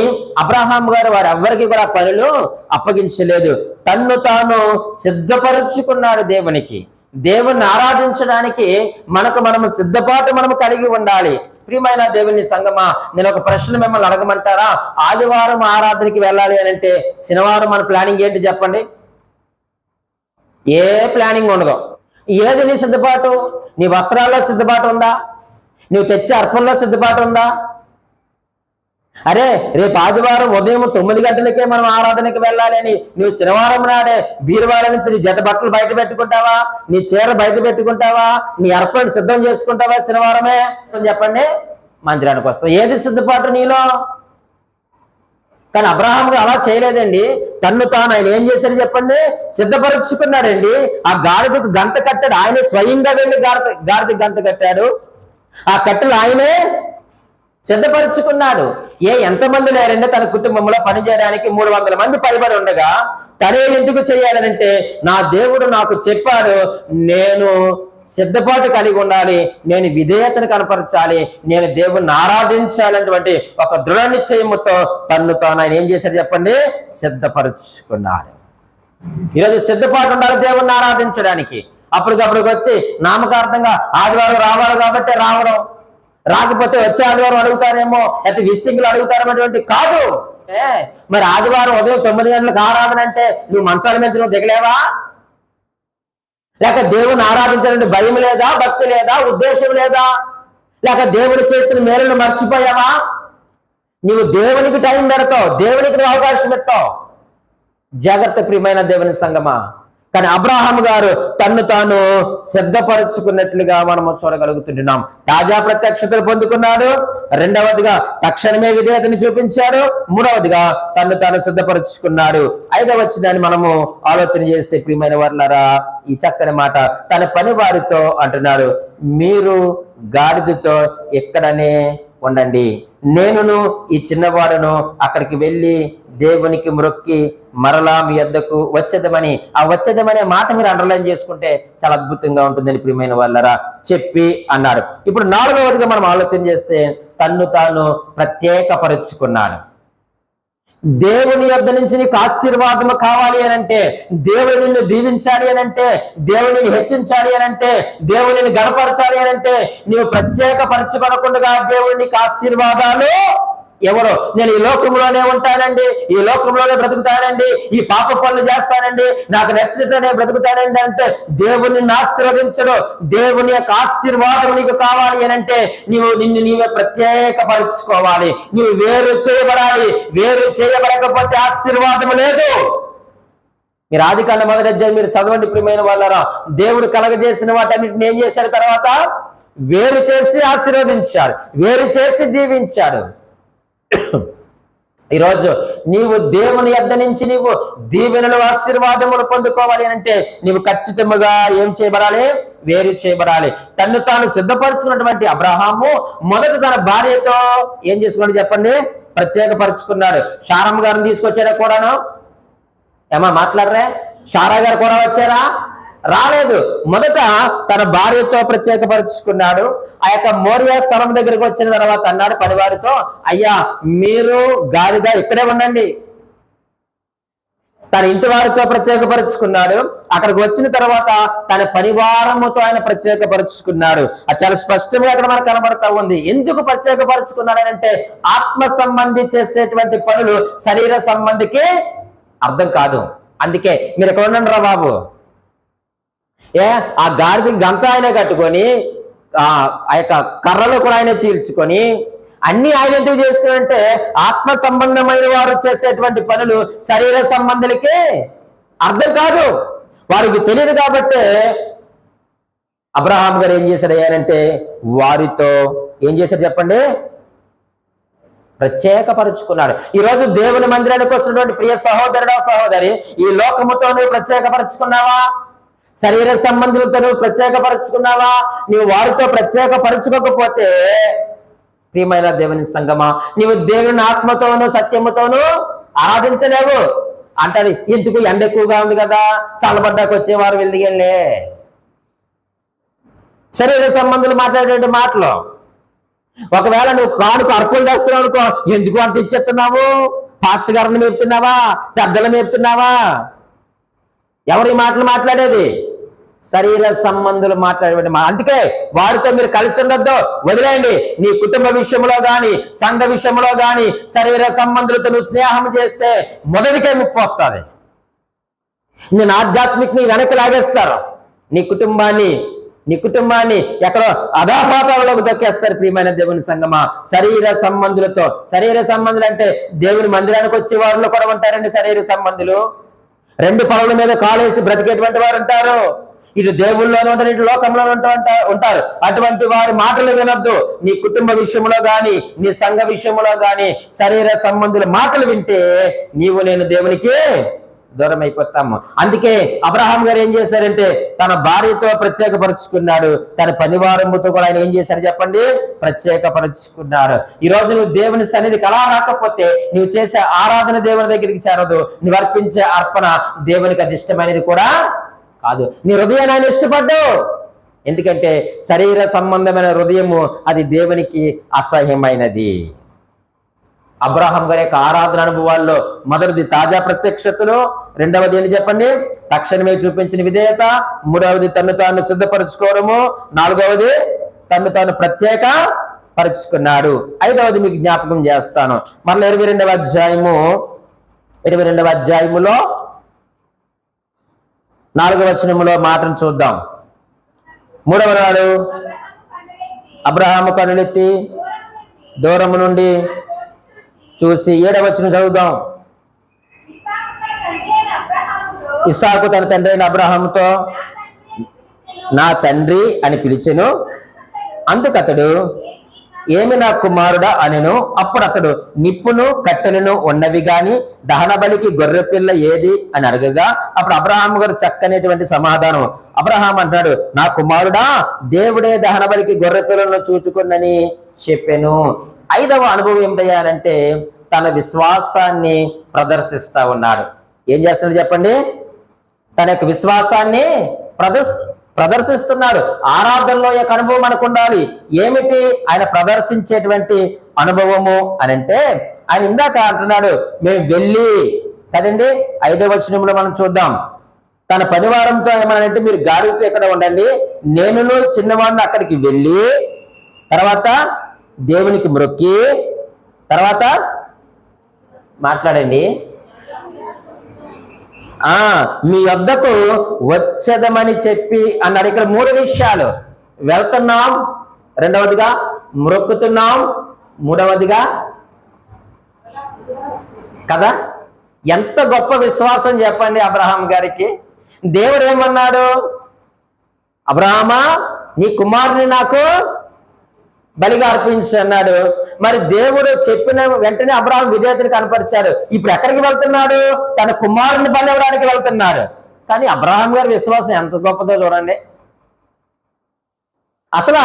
అబ్రహాం గారు వారు ఎవ్వరికి కూడా పనులు అప్పగించలేదు. తన్ను తాను సిద్ధపరుచుకున్నాడు దేవునికి. దేవుణ్ణి ఆరాధించడానికి మనము సిద్ధపాటు మనము కలిగి ఉండాలి. ప్రియమైన దేవుని సంగమా, నేను ఒక ప్రశ్న మిమ్మల్ని అడగమంటారా? ఆదివారం ఆరాధనకి వెళ్ళాలి అని అంటే శనివారం మన ప్లానింగ్ ఏంటి చెప్పండి? ఏ ప్లానింగ్ ఉండదు. ఏది నీ సిద్ధపాటు? నీ వస్త్రాల్లో సిద్ధపాటు ఉందా? నువ్వు తెచ్చే అర్పణలో సిద్ధపాటు ఉందా? అరే రేపు ఆదివారం ఉదయం 9 గంటలకే మనం ఆరాధనకి వెళ్ళాలి అని నువ్వు శనివారం నాడే బీరువాడ నుంచి నీ జత బట్టలు బయట పెట్టుకుంటావా? నీ చీర బయట పెట్టుకుంటావా? నీ అర్పణ సిద్ధం చేసుకుంటావా? శనివారమే చెప్పండి మందిరానికి వస్తావు. ఏది సిద్ధపాటు నీలో? కానీ అబ్రహాం గారు అలా చేయలేదండి. తన్ను తాను ఆయన ఏం చేశాడు చెప్పండి? సిద్ధపరుచుకున్నాడండి. ఆ గాడిదకు గంత కట్టాడు. ఆయన స్వయంగా వెళ్ళి గాడిదకు గంత కట్టాడు. ఆ కట్టెలు ఆయనే సిద్ధపరుచుకున్నాడు. ఎంతమంది లేరంటే తన కుటుంబంలో పనిచేయడానికి 300 మంది పైబడి ఉండగా తనే ఎందుకు చేయాలనంటే నా దేవుడు నాకు చెప్పాడు, నేను సిద్ధపాటు కలిగి ఉండాలి, నేను విధేయతను కనపరచాలి, నేను దేవుణ్ణి ఆరాధించాలనేటువంటి ఒక దృఢ నిశ్చయముతో తన్ను తాను ఆయన ఏం చేశారు చెప్పండి, సిద్ధపరుచుకున్నాడు. ఈరోజు సిద్ధపాటు ఉండాలి దేవుణ్ణి ఆరాధించడానికి. అప్పటికప్పటికి వచ్చి నామకార్థంగా ఆదివారం రావాలి కాబట్టి రావడం, రాకపోతే వచ్చే ఆదివారం అడుగుతారేమో, అయితే విజిటింగ్లు అడుగుతారనేటువంటి కాదు. మరి ఆదివారం ఉదయం 9 గంటలకు ఆరాధన అంటే నువ్వు మంచాల మీద నువ్వు దిగలేవా? లేక దేవుని ఆరాధించాలంటే భయం లేదా, భక్తి లేదా, ఉద్దేశం లేదా? లేక దేవుడు చేసిన మేలును మర్చిపోయావా? నీవు దేవునికి టైం పెడతావు, దేవునికి నువ్వు అవకాశం ఇస్తావు. జాగ్రత్త ప్రియమైన దేవుని సంగమా. కానీ అబ్రహాము గారు తన్ను తాను సిద్ధపరచుకున్నట్లుగా మనము చూడగలుగుతున్నాం. తాజా ప్రత్యక్షతలు పొందుకున్నాడు, రెండవదిగా తక్షణమే విధేయతని చూపించాడు, మూడవదిగా తన్ను తాను సిద్ధపరచుకున్నాడు. 5వ వచనాన్ని మనము ఆలోచన చేస్తే ప్రియమైన వారులారా, ఈ చక్కని మాట తన పని వారితో అంటున్నాడు, మీరు గాడిదతో ఎక్కడనే ఉండండి, నేనును ఈ చిన్నవాడును అక్కడికి వెళ్ళి దేవునికి మ్రొక్కి మరలా మీ యొద్దకు వచ్చేదమని. ఆ వచ్చేదమనే మాట మీరు అండర్లైన్ చేసుకుంటే చాలా అద్భుతంగా ఉంటుందని ప్రియమైన వాళ్ళరా చెప్పి అన్నాడు. ఇప్పుడు 4వదిగా మనం ఆలోచన చేస్తే తన్ను తాను ప్రత్యేకపరుచుకున్నాడు. దేవుని యొద్ద నుంచి నీకు ఆశీర్వాదము కావాలి అనంటే, దేవుడు నిన్ను దీవించాలి అనంటే, దేవుని హెచ్చించాలి అనంటే, దేవుని గణపరచాలి అనంటే నీవు ప్రత్యేకపరచుకోనకుండా దేవుడు నీకు ఆశీర్వాదాలు ఎవరో, నేను ఈ లోకంలోనే ఉంటానండి, ఈ లోకంలోనే బ్రతుకుతానండి, ఈ పాప పనులు చేస్తానండి, నాకు నచ్చినట్లనే బ్రతుకుతానండి అంటే దేవుని ఆశీర్వదించడు. దేవుని యొక్క ఆశీర్వాదం నీకు కావాలి అనంటే నిన్ను నీవే ప్రత్యేకపరుచుకోవాలి, నీవు వేరు చేయబడాలి. వేరు చేయబడకపోతే ఆశీర్వాదం లేదు. మీరు ఆదికాండం 1వ అధ్యాయం మీరు చదవండి ప్రియమైన వాళ్ళరా. దేవుడు కలగజేసిన వాటన్నిటిని ఏం చేశారు? తర్వాత వేరు చేసి ఆశీర్వదించాడు, వేరు చేసి దీవించాడు. ఈరోజు నీవు దేవుని యొద్ద నుంచి నీవు దీవెనలు ఆశీర్వాదములు పొందుకోవాలి అంటే నీవు ఖచ్చితంగా ఏం చేయబడాలి? వేరు చేయబడాలి. తన్ను తాను సిద్ధపరచుకున్నటువంటి అబ్రహాము మొదట తన భార్యతో ఏం చేసుకున్నాడు చెప్పండి? ప్రత్యేకపరుచుకున్నాడు. శారమ్మ గారిని తీసుకొచ్చారా కూడాను? ఏమా మాట్లాడరే? శారా గారు కూడా వచ్చారా? రాలేదు. మొదట తన భార్యతో ప్రత్యేకపరుచుకున్నాడు. ఆ యొక్క మోరియా స్థలం దగ్గరికి వచ్చిన తర్వాత అన్నాడు పనివారితో, అయ్యా మీరు గాడిద ఇక్కడే ఉండండి. తన ఇంటి వారితో ప్రత్యేకపరుచుకున్నాడు. అక్కడికి వచ్చిన తర్వాత తన పరివారముతో ఆయన ప్రత్యేకపరుచుకున్నాడు. అది చాలా స్పష్టంగా అక్కడ మనకు కనబడతా ఉంది. ఎందుకు ప్రత్యేకపరుచుకున్నాడనంటే ఆత్మ సంబంధి చేసేటువంటి పనులు శరీర సంబంధికి అర్థం కాదు. అందుకే మీరు ఎక్కడ ఉండండి రా బాబు, ఆ గాడిదకి గంత ఆయన కట్టుకొని ఆ యొక్క కర్రలు కూడా ఆయన చీల్చుకొని అన్ని ఆయన ఎందుకు చేసుకున్నంటే ఆత్మ సంబంధమైన వారు చేసేటువంటి పనులు శరీర సంబంధులకి అర్థం కాదు, వారికి తెలియదు. కాబట్టి అబ్రహాం గారు ఏం చేశాడు అంటే వారితో ఏం చేశాడు చెప్పండి? ప్రత్యేకపరుచుకున్నాడు. ఈరోజు దేవుని మందిరానికి వస్తున్నటువంటి ప్రియ సహోదరుడా సహోదరి, ఈ లోకముతో నువ్వు ప్రత్యేకపరుచుకున్నావా? శరీర సంబంధులతో నువ్వు ప్రత్యేకపరుచుకున్నావా? నీవు వారితో ప్రత్యేకపరుచుకోకపోతే ప్రియమైన దేవుని సంగమా, నీవు దేవుని ఆత్మతోనూ సత్యముతోనూ ఆరాధించలేవు. అంటారు ఎందుకు? ఎండ ఎక్కువగా ఉంది కదా, చల్లబడ్డాకు వచ్చేవారు వెళ్ళిగలే. శరీర సంబంధులు మాట్లాడేటువంటి మాటలు. ఒకవేళ నువ్వు కానుక అర్పులు చేస్తున్నావు అనుకో, ఎందుకు అంత ఇచ్చేస్తున్నావు? పాస్టర్ గారిని మేపుతున్నావా? పెద్దలు మేపుతున్నావా? ఎవరు ఈ మాటలు మాట్లాడేది? శరీర సంబంధులు మాట్లాడే. అందుకే వారితో మీరు కలిసి ఉండొద్దు, వదిలేయండి. నీ కుటుంబ విషయంలో గాని సంఘ విషయంలో గాని శరీర సంబంధులతో నువ్వు స్నేహం చేస్తే మొదటికే ముప్పు వస్తుంది. నేను ఆధ్యాత్మిక వెనక్కి లాగేస్తారు. నీ కుటుంబాన్ని ఎక్కడో అధాపాతాలలోకి దొక్కేస్తారు. ప్రియమైన దేవుని సంగమా, శరీర సంబంధులతో. శరీర సంబంధులు అంటే దేవుని మందిరానికి వచ్చే వారిలో కూడా ఉంటారండి శరీర సంబంధులు. 2 పనుల మీద కాలేసి బ్రతికేటువంటి వారు ఉంటారు. ఇటు దేవుళ్ళలోనే ఉంటారు, ఇటు లోకంలో ఉంటారు. అటువంటి వారి మాటలు వినొద్దు. నీ కుటుంబ విషయంలో గాని నీ సంఘ విషయంలో గాని శరీర సంబంధుల మాటలు వింటే నేను దేవునికి దూరం అయిపోతాము. అందుకే అబ్రహాం గారు ఏం చేశారంటే తన భార్యతో ప్రత్యేకపరుచుకున్నాడు, తన పరివారముతో కూడా ఆయన ఏం చేశాడు చెప్పండి? ప్రత్యేకపరుచుకున్నాడు. ఈరోజు నువ్వు దేవుని సన్నిధికి అలా రాకపోతే నువ్వు చేసే ఆరాధన దేవుని దగ్గరికి చేరదు, నువ్వు అర్పించే అర్పణ దేవునికి అది ఇష్టమైనది కూడా కాదు. నీ హృదయాన్ని ఆయన ఇష్టపడ్డావు, ఎందుకంటే శరీర సంబంధమైన హృదయము అది దేవునికి అసహ్యమైనది. అబ్రహాం గారి యొక్క ఆరాధన అనుభవాల్లో మొదటిది తాజా ప్రత్యక్షతలు, రెండవది ఏంటి చెప్పండి, తక్షణమే చూపించిన విధేయత, మూడవది తను తాను సిద్ధపరచుకోవడము, నాలుగవది తను తాను ప్రత్యేక పరుచుకున్నాడు. ఐదవది మీకు జ్ఞాపకం చేస్తాను. మరలా 22వ అధ్యాయములో 4వ వచనములో మాటను చూద్దాం. 3వ నాడు అబ్రహాము కన్నులెత్తి దూరము నుండి చూసి 7వ వచనం చదువుదాం. ఇస్సాకు తన తండ్రి అయిన అబ్రహాముతో నా తండ్రి అని పిలిచెను. అందుకతడు ఏమి నా కుమారుడా అనెను. అప్పుడు అతడు నిప్పును కట్టెలను ఉన్నవి గాని దహన బలికి గొర్రె పిల్ల ఏది అని అడగగా అప్పుడు అబ్రహాం గారు చక్కనేటువంటి సమాధానం. అబ్రహాం అంటున్నాడు, నా కుమారుడా దేవుడే దహన బలికి గొర్రె పిల్లను చూచుకున్నని చెప్పాను. 5వ అనుభవం ఏమిటయ్యారంటే తన విశ్వాసాన్ని ప్రదర్శిస్తా ఉన్నాడు. ఏం చేస్తున్నాడు చెప్పండి, తన యొక్క విశ్వాసాన్ని ప్రదర్శిస్తున్నాడు. ఆరాధనలో యొక్క అనుభవం మనకు ఉండాలి. ఏమిటి ఆయన ప్రదర్శించేటువంటి అనుభవము అని అంటే, ఆయన ఇందాక అంటున్నాడు మేము వెళ్ళి కదండి. 5వ వచనంలో మనం చూద్దాం. తన పనివారంతో ఏమనంటే మీరు గాడితో ఎక్కడ ఉండండి, నేనును చిన్నవాడిని అక్కడికి వెళ్ళి తర్వాత దేవునికి మొక్కి తర్వాత మాట్లాడండి మీ వద్దకు వచ్చేదమని చెప్పి అన్నాడు. ఇక్కడ 3 విషయాలు, వెళ్తున్నాం, రెండవదిగా మొక్కుతున్నాం, మూడవదిగా కదా. ఎంత గొప్ప విశ్వాసం చెప్పండి అబ్రహాం గారికి. దేవుడు ఏమన్నాడు, అబ్రహామా నీ కుమారుని నాకు బలిగా అర్పించు అన్నాడు. మరి దేవుడు చెప్పిన వెంటనే అబ్రహాం విధేయతను కనపరిచాడు. ఇప్పుడు ఎక్కడికి వెళ్తున్నాడు, తన కుమారుని బలి ఇవ్వడానికి వెళ్తున్నాడు. కానీ అబ్రహాం గారి విశ్వాసం ఎంత గొప్పదో చూడండి. అసలు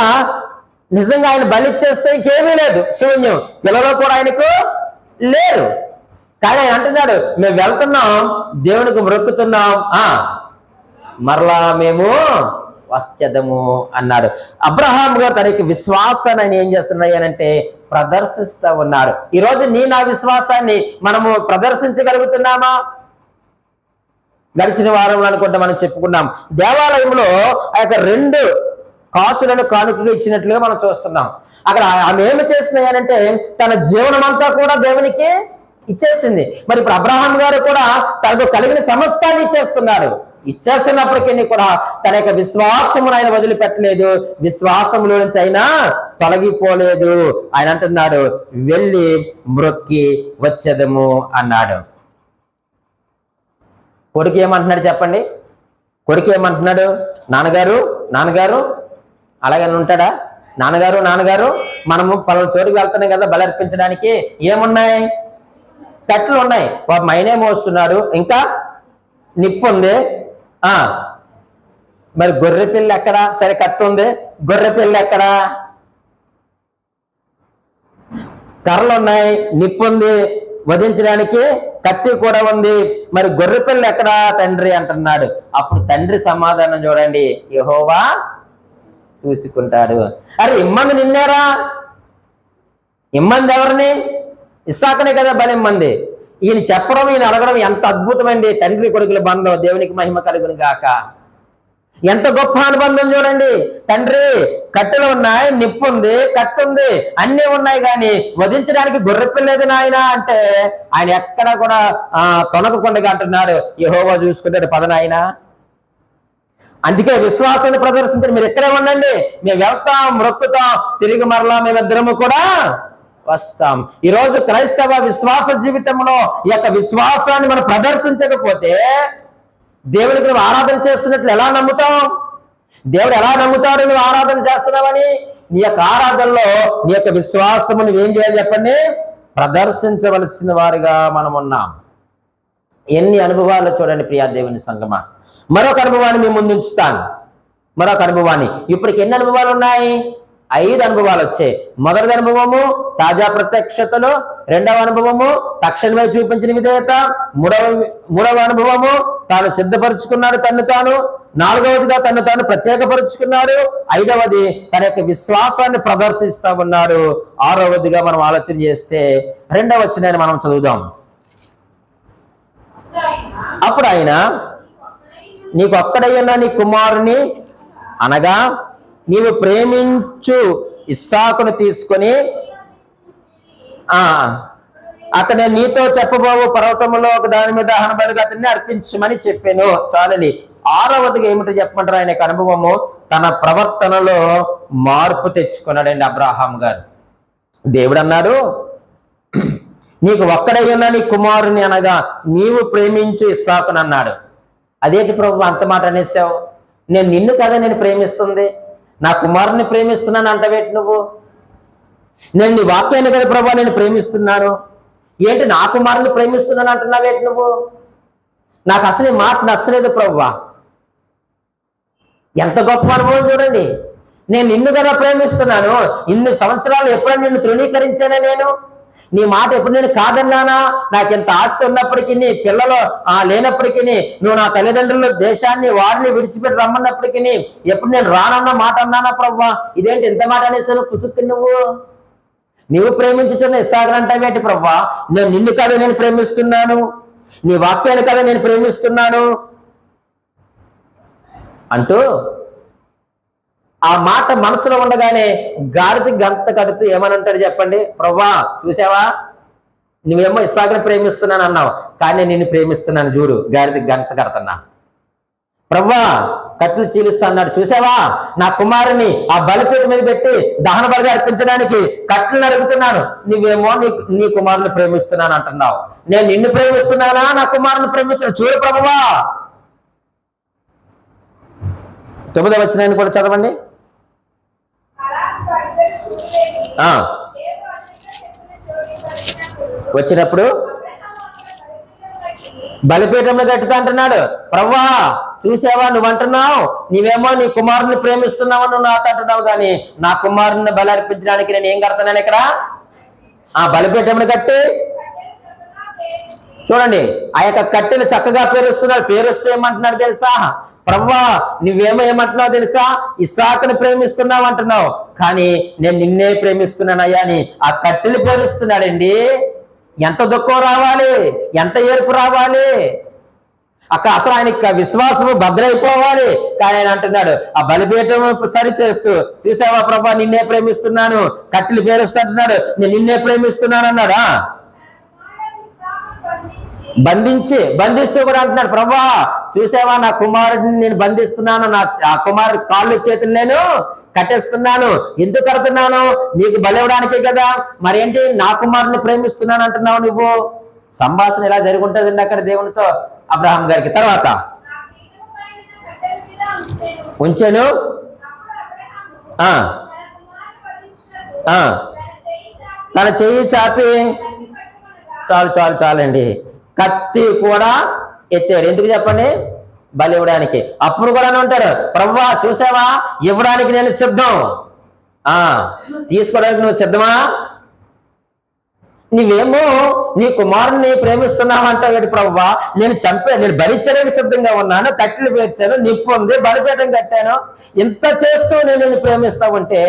నిజంగా ఆయన బలి ఇచ్చేస్తే ఇంకేమీ లేదు, శూన్యం, పిల్లలు కూడా ఆయనకు లేరు. కానీ ఆయన అంటున్నాడు మేము వెళ్తున్నాం, దేవునికి మొక్కుతున్నాం, మరలా మేము వచ్చేదము అన్నాడు. అబ్రహాం గారు తన యొక్క విశ్వాసాన్ని ఆయన ఏం చేస్తున్నాయనంటే ప్రదర్శిస్తూ ఉన్నాడు. ఈరోజు నా విశ్వాసాన్ని మనము ప్రదర్శించగలుగుతున్నామా? గడిచిన వారంలో అనుకుంటే మనం చెప్పుకున్నాం, దేవాలయంలో ఆ యొక్క 2 కాసులను కానుకగా ఇచ్చినట్లుగా మనం చూస్తున్నాం. అక్కడ ఆమె ఏమి చేస్తున్నాయనంటే తన జీవనం అంతా కూడా దేవునికి ఇచ్చేసింది. మరి ఇప్పుడు అబ్రహాం గారు కూడా తనకు కలిగిన సమస్తాన్ని ఇచ్చేస్తున్నప్పటికీ కూడా తన యొక్క విశ్వాసమును ఆయన వదిలిపెట్టలేదు, విశ్వాసంలో నుంచి అయినా తొలగిపోలేదు. ఆయన అంటున్నాడు వెళ్ళి మ్రొక్కి వచ్చేదము అన్నాడు. కొడుకు ఏమంటున్నాడు చెప్పండి, కొడుకు ఏమంటున్నాడు, నాన్నగారు అలాగని ఉంటాడా? నాన్నగారు మనము పలానా చోటుకి వెళ్తున్నాం కదా బలి అర్పించడానికి, ఏమున్నాయి, కట్టెలు ఉన్నాయి, మైనే మోస్తున్నాడు, ఇంకా నిప్పు ఉంది, మరి గొర్రె పిల్ల ఎక్కడా? సరే కత్తి ఉంది, గొర్రె పిల్ల ఎక్కడా? కర్రలు ఉన్నాయి, నిప్పు ఉంది, వధించడానికి కత్తి కూడా ఉంది, మరి గొర్రె పిల్ల ఎక్కడా తండ్రి అంటున్నాడు. అప్పుడు తండ్రి సమాధానం చూడండి, యెహోవా చూసుకుంటాడు. అరే ఇమ్మంది నిన్నేరా, ఇమ్మంది ఎవరిని? ఇస్సాకునే కదా బలి ఇమ్మంది. ఈయన చెప్పడం ఈయన అడగడం ఎంత అద్భుతమండి. తండ్రి కొడుకుల బంధం, దేవునికి మహిమ కలుగును గాక. ఎంత గొప్ప అనుబంధం చూడండి. తండ్రి కట్టెలు ఉన్నాయి, నిప్పు ఉంది, కత్తి ఉంది, అన్నీ ఉన్నాయి, కానీ వధించడానికి గొర్రెపిల్లేదు నాయన అంటే ఆయన ఎక్కడ కూడా తొనకకుండా అంటున్నాడు యెహోవా చూసుకుంటాడు పద నాయన. అందుకే విశ్వాసాన్ని ప్రదర్శించండి. మీరు ఎక్కడే ఉండండి, మేము వెళ్తాం, మొక్కుతాం, తిరిగి మరలా మేమిద్దరము కూడా వస్తాం. ఈరోజు క్రైస్తవ విశ్వాస జీవితంలో ఈ యొక్క విశ్వాసాన్ని మనం ప్రదర్శించకపోతే దేవుడికి నువ్వు ఆరాధన చేస్తున్నట్లు ఎలా నమ్ముతాం? దేవుడు ఎలా నమ్ముతాడు నువ్వు ఆరాధన చేస్తున్నావని? నీ యొక్క ఆరాధనలో నీ యొక్క విశ్వాసము నువ్వేం చేయాలి చెప్పండి, ప్రదర్శించవలసిన వారిగా మనం ఉన్నాం. ఎన్ని అనుభవాలు చూడండి ప్రియా దేవుని సంగమా. మరొక అనుభవాన్ని మీ ముందు ఉంచుతాను, మరొక అనుభవాన్ని. ఇప్పటికి ఎన్ని అనుభవాలు ఉన్నాయి? 5 అనుభవాలు వచ్చాయి. మొదటి అనుభవము తాజా ప్రత్యక్షతలు, రెండవ అనుభవము తక్షణమే చూపించిన విధేయత, మూడవ అనుభవము తాను సిద్ధపరుచుకున్నాడు తను తాను, నాలుగవదిగా తను తాను ప్రత్యేకపరుచుకున్నాడు, ఐదవది తన యొక్క విశ్వాసాన్ని ప్రదర్శిస్తా ఉన్నాడు, ఆరవదిగా మనం ఆలోచన చేస్తే 2వ వచనాన్ని మనం చదువుదాం. అప్పుడు ఆయన నీకు ఒక్కడైనా నీ కుమారుని అనగా నీవు ప్రేమించు ఇస్సాకును తీసుకొని అక్కడ నేను నీతో చెప్పబోవు పర్వతంలో ఒక దాని మీద దహన బలిగా అతన్ని అర్పించమని చెప్పాను. చాలండి. 6వదిగా ఏమిటో చెప్పమంటారు? ఆయన అనుభవము తన ప్రవర్తనలో మార్పు తెచ్చుకున్నాడండి అబ్రహాం గారు. దేవుడు అన్నాడు, నీకు ఒక్కడైనా నీ కుమారుని అనగా నీవు ప్రేమించు ఇస్సాకును అన్నాడు. అదేంటి ప్రభు అంత మాట అనేసావు? నేను నిన్ను కదా నేను ప్రేమిస్తుంది, నా కుమారుని ప్రేమిస్తున్నాను అంటవేటి నువ్వు? నేను నీ వాక్యాన్ని కదా ప్రభు నేను ప్రేమిస్తున్నాను, ఏంటి నా కుమారుని ప్రేమిస్తున్నాను అంటున్నావేటి నువ్వు? నాకు అసలు ఈ మాట నచ్చలేదు ప్రభువా. ఎంత గొప్ప అనుభవం చూడండి. నేను నిన్ను కదా ప్రేమిస్తున్నాను, ఇన్ని సంవత్సరాలు ఎప్పుడైనా నిన్ను తృణీకరించానా? నేను నీ మాట ఎప్పుడు నేను కాదన్నానా? నాకు ఎంత ఆస్తి ఉన్నప్పటికీ, నీ పిల్లలు లేనప్పటికీ, నువ్వు నా తల్లిదండ్రుల దేశాన్ని వారిని విడిచిపెట్టి రమ్మన్నప్పటికీ ఎప్పుడు నేను రానన్న మాట అన్నానా ప్రభువా? ఇదేంటి ఎంత మాట అనేసాను పుసుక్కి నువ్వు ప్రేమించుతున్న ఇస్సాకును అంటావేంటి ప్రభువా? నేను నిన్ను కదా నేను ప్రేమిస్తున్నాను, నీ వాక్యాన్ని కదా నేను ప్రేమిస్తున్నాను అంటూ ఆ మాట మనసులో ఉండగానే గాడిద గంత కడుతూ ఏమని అంటాడు చెప్పండి? ప్రభువా చూసావా, నువ్వేమో ఇస్సాకుని ప్రేమిస్తున్నాను అన్నావు, కానీ నేను నిన్ను ప్రేమిస్తున్నాను చూడు, గాడిద గంత కడుతున్నా. ప్రభువా కట్లు చీలుస్తా అన్నాడు, చూసావా నా కుమారుని ఆ బలిపీఠ మీద పెట్టి దహన బలిగా అర్పించడానికి కట్లు నరుగుతున్నాను, నువ్వేమో నీ కుమారుని ప్రేమిస్తున్నాను అంటున్నావు. నేను నిన్ను ప్రేమిస్తున్నానా నా కుమారుని ప్రేమిస్తున్నాను చూడు ప్రభువా. 9వ వచనాన్ని కూడా చదవండి. వచ్చినప్పుడు బలిపీఠంలో కట్టుతా అంటున్నాడు. ప్రభువా చూసావా, నువ్వు అంటున్నావు నీవేమో నీ కుమారుని ప్రేమిస్తున్నావు, నువ్వు నాతో అంటున్నావు, కానీ నా కుమారుని బలి అర్పించడానికి నేను ఏం కడతాను ఇక్కడ? ఆ బలిపీఠంలో కట్టి చూడండి, ఆ యొక్క కట్టెలు చక్కగా పేరుస్తున్నాడు. పేరుస్తే ఏమంటున్నాడు తెలుసా? ప్రభువా నువ్వేమో ఏమంటున్నావు తెలుసా? ఇస్సాకుని ప్రేమిస్తున్నావు అంటున్నావు, కానీ నేను నిన్నే ప్రేమిస్తున్నానయ్యా అని ఆ కట్టెలు పేరుస్తున్నాడండి. ఎంత దుఃఖం రావాలి, ఎంత ఏర్పు రావాలి అసలు ఆయనకి విశ్వాసము భద్రైపోవాలి. కానీ ఆయన అంటున్నాడు ఆ బలిపీఠం సరి చేస్తూ, చూసావా ప్రభువా నిన్నే ప్రేమిస్తున్నాను, కట్టెలు పేరుస్తా అంటున్నాడు, నేను నిన్నే ప్రేమిస్తున్నాను అన్నాడా? బంధిస్తూ కూడా అంటున్నాడు, ప్రభువా చూసావా నా కుమారుడిని నేను బంధిస్తున్నాను, ఆ కుమారుడు కాళ్ళు చేతులు నేను కట్టేస్తున్నాను. ఎందుకు కడుతున్నాను? నీకు బలి ఇవ్వడానికే కదా, మరేంటి నా కుమారుని ప్రేమిస్తున్నాను అంటున్నావు నువ్వు? సంభాషణ ఇలా జరిగి ఉంటుందండి అక్కడ దేవునితో అబ్రహాం గారికి. తర్వాత ఉంచాను తన చెయ్యి చాపి చాలండి కత్తి కూడా ఎత్తాడు. ఎందుకు చెప్పండి? బలి ఇవ్వడానికి. అప్పుడు కూడా ఉంటాడు, ప్రభువా చూసావా ఇవ్వడానికి నేను సిద్ధం, తీసుకోవడానికి నువ్వు సిద్ధమా? నువ్వేమో నీ కుమారుని ప్రేమిస్తున్నావంటావు ప్రభువా, నేను భరించడానికి సిద్ధంగా ఉన్నాను, కట్టెలు పేర్చాను, నిప్పు ఉంది, బలిపీఠం కట్టాను, ఇంత చేస్తూ నేను నిన్ను ప్రేమిస్తావంటే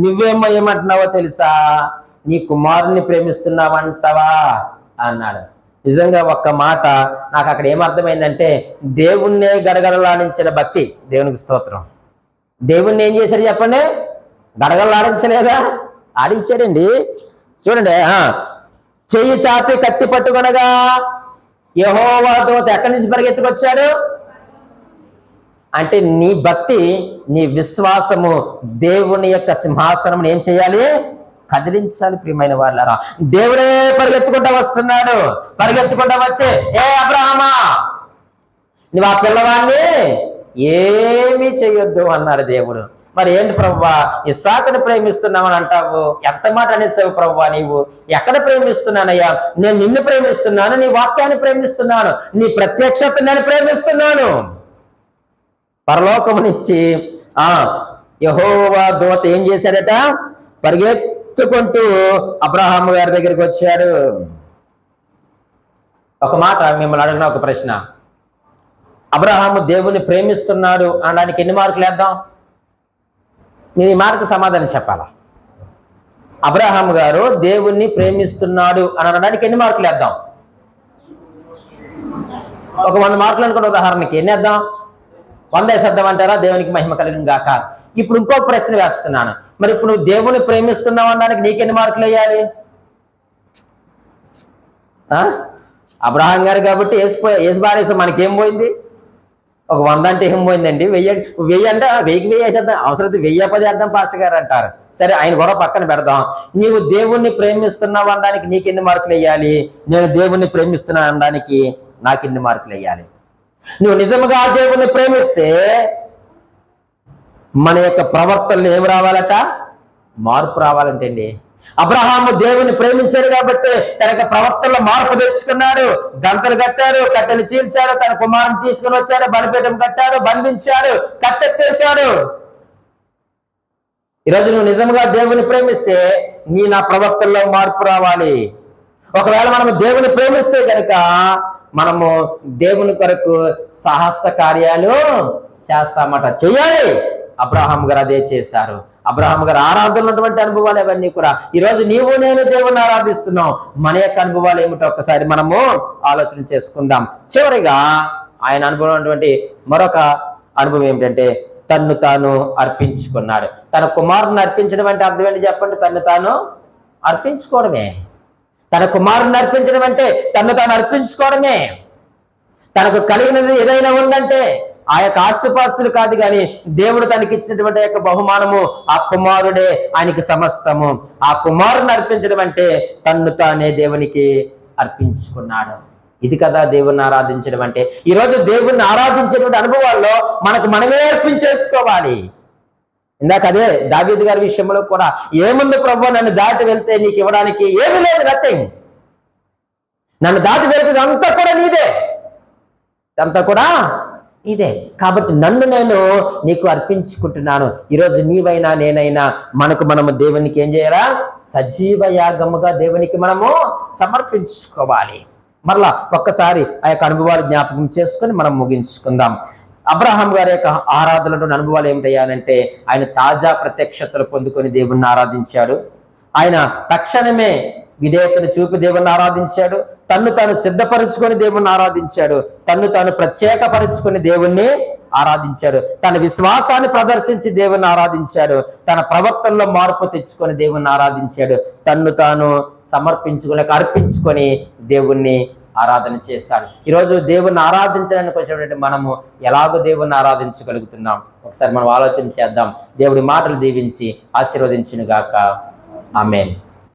నువ్వేమో ఏమంటున్నావో తెలుసా? నీ కుమారుని ప్రేమిస్తున్నావంటావా అన్నాడు. నిజంగా ఒక్క మాట నాకు అక్కడ ఏమర్థమైందంటే, దేవుణ్ణే గడగడలాడించిన భక్తి. దేవునికి స్తోత్రం. దేవుణ్ణి ఏం చేశాడు చెప్పండి? గడగడలాడించలేదా? ఆడించాడండి. చూడండి, చెయ్యి చాపి కత్తి పట్టుకొనగా యెహోవా దూత ఎక్కడి నుంచి పరిగెత్తుకొచ్చాడు అంటే, నీ భక్తి నీ విశ్వాసము దేవుని యొక్క సింహాసనం ఏం చేయాలి? కదిలించాలి. ప్రియమైన వాళ్ళారా, దేవుడే పరిగెత్తుకుంటా వస్తున్నాడు. పరిగెత్తుకుంటా వచ్చి, ఏ అబ్రహామా నువ్వు ఆ పిల్లవాడిని ఏమీ చెయ్యొద్దు అన్నాడు దేవుడు. మరి ఏంటి ప్రభువా, ఇస్సాకుని ప్రేమిస్తున్నామని అంటావు, ఎంత మాట అనేసావు ప్రభువా? నీవు ఎక్కడ ప్రేమిస్తున్నానయ్యా? నేను నిన్ను ప్రేమిస్తున్నాను, నీ వాక్యాన్ని ప్రేమిస్తున్నాను, నీ ప్రత్యక్షత నేను ప్రేమిస్తున్నాను. పరలోకము నుంచి యెహోవా దూత ఏం చేశాడట? పరిగెత్తుకుంటూ అబ్రహాము గారి దగ్గరికి వచ్చాడు. ఒక మాట మిమ్మల్ని అడిగిన ఒక ప్రశ్న, అబ్రహాము దేవుణ్ణి ప్రేమిస్తున్నాడు అనడానికి ఎన్ని మార్కులు వేద్దాం? మీరు ఈ మాటకు సమాధానం చెప్పాలా? అబ్రహాము గారు దేవుణ్ణి ప్రేమిస్తున్నాడు అని అనడానికి ఎన్ని మార్కులు వేద్దాం? ఒక 100 మార్కులు అనుకున్న ఉదాహరణకి ఎన్ని వేద్దాం? 100 వేసేద్దాం అంటారా? దేవునికి మహిమ కలిగిన గాక. ఇప్పుడు ఇంకో ప్రశ్న వేస్తున్నాను, మరి ఇప్పుడు నువ్వు దేవుని ప్రేమిస్తున్నావు అనడానికి నీకెన్ని మార్కులు వేయాలి? అబ్రహాం గారు కాబట్టి ఏసు బారేసు మనకేం పోయింది? ఒక 100 అంటే ఏం పోయిందండి? 1000 అంటే 1000కి 1000 వేసేద్దాం, అవసరం 1000 10 వేద్దాం పాస్టర్ గారు అంటారు. సరే, ఆయన కూడా పక్కన పెడదాం. నీవు దేవుణ్ణి ప్రేమిస్తున్నావు అనడానికి నీకెన్ని మార్కులు వేయాలి? నేను దేవుణ్ణి ప్రేమిస్తున్నాను అనడానికి నాకెన్ని మార్కులు వేయాలి? నువ్వు నిజంగా దేవుణ్ణి ప్రేమిస్తే మన యొక్క ప్రవర్తనలో ఏం రావాలట? మార్పు రావాలంటే అండి. అబ్రహాము దేవుని ప్రేమించాడు కాబట్టి తన యొక్క ప్రవర్తనలో మార్పు తెచ్చుకున్నాడు. గంతలు కట్టాడు, కట్టెలు చీల్చాడు, తన కుమారుని తీసుకుని వచ్చాడు, బలిపీఠం కట్టాడు, బంధించాడు, కట్టెత్తేశాడు. ఈరోజు నువ్వు నిజంగా దేవుని ప్రేమిస్తే నా ప్రవర్తనలో మార్పు రావాలి. ఒకవేళ మనము దేవుని ప్రేమిస్తే కనుక మనము దేవుని కొరకు సాహస కార్యాలు చేస్తామట, చెయ్యాలి. అబ్రహాం గారు అదే చేశారు. అబ్రహాం గారు ఆరాధనటువంటి అనుభవాలు అవన్నీ కూడా ఈరోజు నీవు నేను దేవుణ్ణి ఆరాధిస్తున్నాం. మన యొక్క అనుభవాలు ఏమిటో ఒక్కసారి మనము ఆలోచన చేసుకుందాం. చివరిగా ఆయన అనుభవం మరొక అనుభవం ఏమిటంటే తన్ను తాను అర్పించుకున్నాడు. తన కుమారుని అర్పించడం అంటే అర్థం ఏంటి చెప్పండి? తన్ను తాను అర్పించుకోవడమే. తన కుమారుని అర్పించడం అంటే తన్ను తాను అర్పించుకోవడమే. తనకు కలిగినది ఏదైనా ఉందంటే ఆ యొక్క ఆస్తుపాస్తులు కాదు, కానీ దేవుడు తనకి ఇచ్చినటువంటి యొక్క బహుమానము ఆ కుమారుడే ఆయనకి సమస్తము. ఆ కుమారుని అర్పించడం అంటే తన్ను తానే దేవునికి అర్పించుకున్నాడు. ఇది కదా దేవుణ్ణి ఆరాధించడం అంటే. ఈరోజు దేవుణ్ణి ఆరాధించేటువంటి అనుభవాల్లో మనకు మనమే అర్పించేసుకోవాలి. ఇందాక అదే దావీదు గారి విషయంలో కూడా ఏముంది ప్రభు, నన్ను దాటి వెళ్తే నీకు ఇవ్వడానికి ఏమీ లేదు, నథింగ్. నన్ను దాటి వెళ్తే అంతా కూడా నీదే, అంతా కూడా ఇదే. కాబట్టి నన్ను నేను నీకు అర్పించుకుంటున్నాను. ఈరోజు నీవైనా నేనైనా మనము దేవునికి ఏం చేయాలా? సజీవ యాగముగా దేవునికి మనము సమర్పించుకోవాలి. మరలా ఒక్కసారి ఆ యొక్క అనుభవాలు జ్ఞాపకం చేసుకొని మనం ముగించుకుందాం. అబ్రహాం గారి యొక్క ఆరాధనలో అనుభవాలు ఏమిటయ్యానంటే ఆయన తాజా ప్రత్యక్షతలు పొందుకొని దేవుణ్ణి ఆరాధించాడు. ఆయన తక్షణమే విధేయతను చూపి దేవుణ్ణి ఆరాధించాడు. తన్ను తాను సిద్ధపరుచుకొని దేవుణ్ణి ఆరాధించాడు. తన్ను తాను ప్రత్యేకపరుచుకొని దేవుణ్ణి ఆరాధించాడు. తన విశ్వాసాన్ని ప్రదర్శించి దేవుణ్ణి ఆరాధించాడు. తన ప్రవర్తనలో మార్పు తెచ్చుకొని దేవుణ్ణి ఆరాధించాడు. తన్ను తాను సమర్పించుకుని అర్పించుకొని దేవుణ్ణి ఆరాధన చేశాడు. ఈరోజు దేవుణ్ణి ఆరాధించడానికి వచ్చినటువంటి మనము ఎలాగో దేవుణ్ణి ఆరాధించగలుగుతున్నాం? ఒకసారి మనం ఆలోచన చేద్దాం. దేవుడి మాటలు దీవించి ఆశీర్వదించును గాక. ఆమేన్.